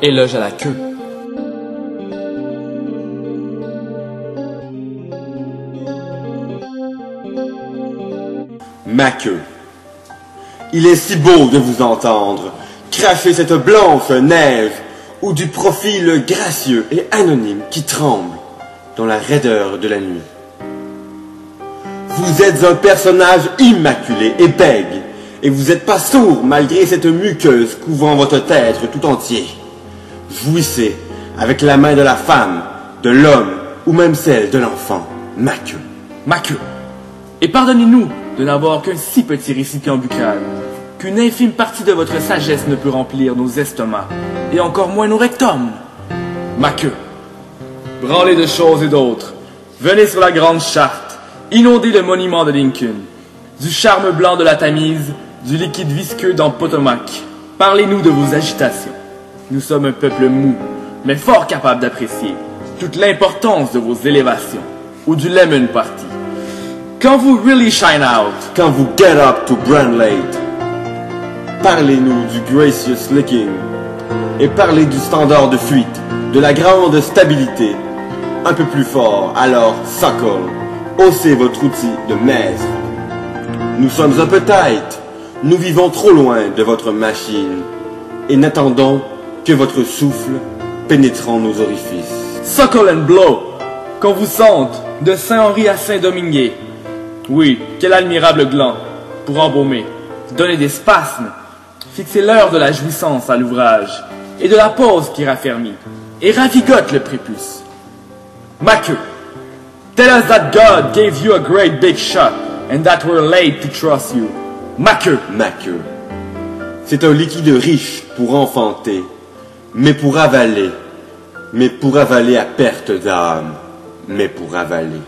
Éloge à la queue. Ma queue. Il est si beau de vous entendre cracher cette blanche neige ou du profil gracieux et anonyme qui tremble dans la raideur de la nuit. Vous êtes un personnage immaculé et bègue, et vous n'êtes pas sourd malgré cette muqueuse couvrant votre être tout entier. Jouissez avec la main de la femme, de l'homme ou même celle de l'enfant. Ma queue. Ma queue. Et pardonnez-nous de n'avoir qu'un si petit récipient buccal, qu'une infime partie de votre sagesse ne peut remplir nos estomacs, et encore moins nos rectums. Ma queue. Branlez de choses et d'autres. Venez sur la grande charte, inondez le monument de Lincoln, du charme blanc de la Tamise, du liquide visqueux dans Potomac. Parlez-nous de vos agitations. Nous sommes un peuple mou, mais fort capable d'apprécier toute l'importance de vos élévations, ou du Lemon Party. Quand vous really shine out, Quand vous get up to brand late, parlez-nous du gracious licking, et parlez du standard de fuite, de la grande stabilité. Un peu plus fort, alors suckle, haussez votre outil de maître. Nous sommes un peu tight, nous vivons trop loin de votre machine, et n'attendons que votre souffle pénétrant nos orifices. suckle and blow, qu'on vous sente de Saint-Henri à Saint-Domingue. Oui, quel admirable gland, pour embaumer, donner des spasmes, fixer l'heure de la jouissance à l'ouvrage, et de la pause qui raffermit, et ravigote le prépuce. Ma queue. Tell us that God gave you a great big shot, and that we're late to trust you. Ma queue. Ma queue. C'est un liquide riche pour enfanter, mais pour avaler à perte d'âme, mais pour avaler.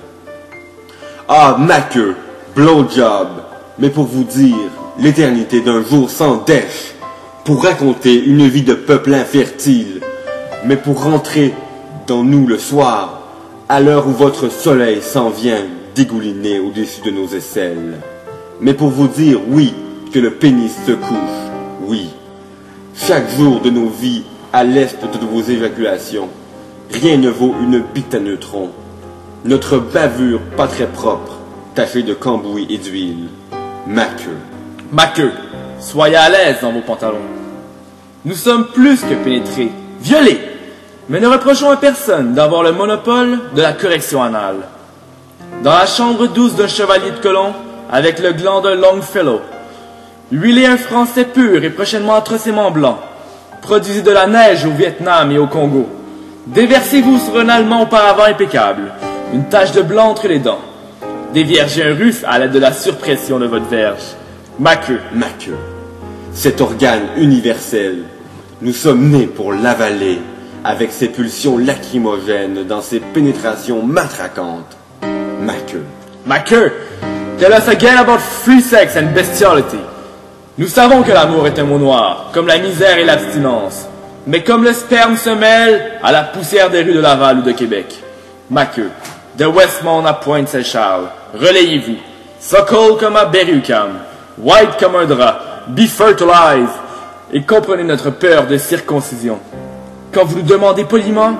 Ah, ma queue, blowjob, mais pour vous dire l'éternité d'un jour sans dèche, pour raconter une vie de peuple infertile, mais pour rentrer dans nous le soir, à l'heure où votre soleil s'en vient dégouliner au-dessus de nos aisselles, mais pour vous dire, oui, que le pénis se couche, oui. Chaque jour de nos vies, à l'est de vos éjaculations, rien ne vaut une bite à neutrons. Notre bavure pas très propre, tachée de cambouis et d'huile. Ma queue. Ma queue. Soyez à l'aise dans vos pantalons. Nous sommes plus que pénétrés, violés, mais ne reprochons à personne d'avoir le monopole de la correction anale. Dans la chambre douce d'un chevalier de colon, avec le gland d'un Longfellow, huilez un français pur et prochainement atrocement blanc. Produisez de la neige au Vietnam et au Congo. Déversez-vous sur un Allemand auparavant impeccable, une tache de blanc entre les dents. Déviergez un Russe à l'aide de la surpression de votre verge. Ma queue. Ma queue. Cet organe universel, nous sommes nés pour l'avaler, avec ses pulsions lacrymogènes dans ses pénétrations matraquantes. Ma queue. Ma queue. Tell us again about free sex and bestiality. Nous savons que l'amour est un mot noir, comme la misère et l'abstinence. Mais comme le sperme se mêle à la poussière des rues de Laval ou de Québec. Ma queue. De Westmount à Pointe-Saint-Charles. Relayez-vous. Suckle comme à Berry-UQAM. White comme un drap. Be fertilized. Et comprenez notre peur de circoncision. Quand vous nous demandez poliment,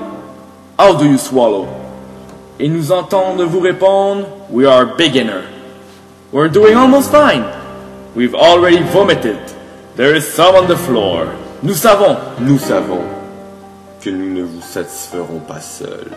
how do you swallow? Et nous entendre vous répondre, we are beginner. We're doing almost fine. We've already vomited. There is some on the floor. Nous savons que nous ne vous satisferons pas seuls.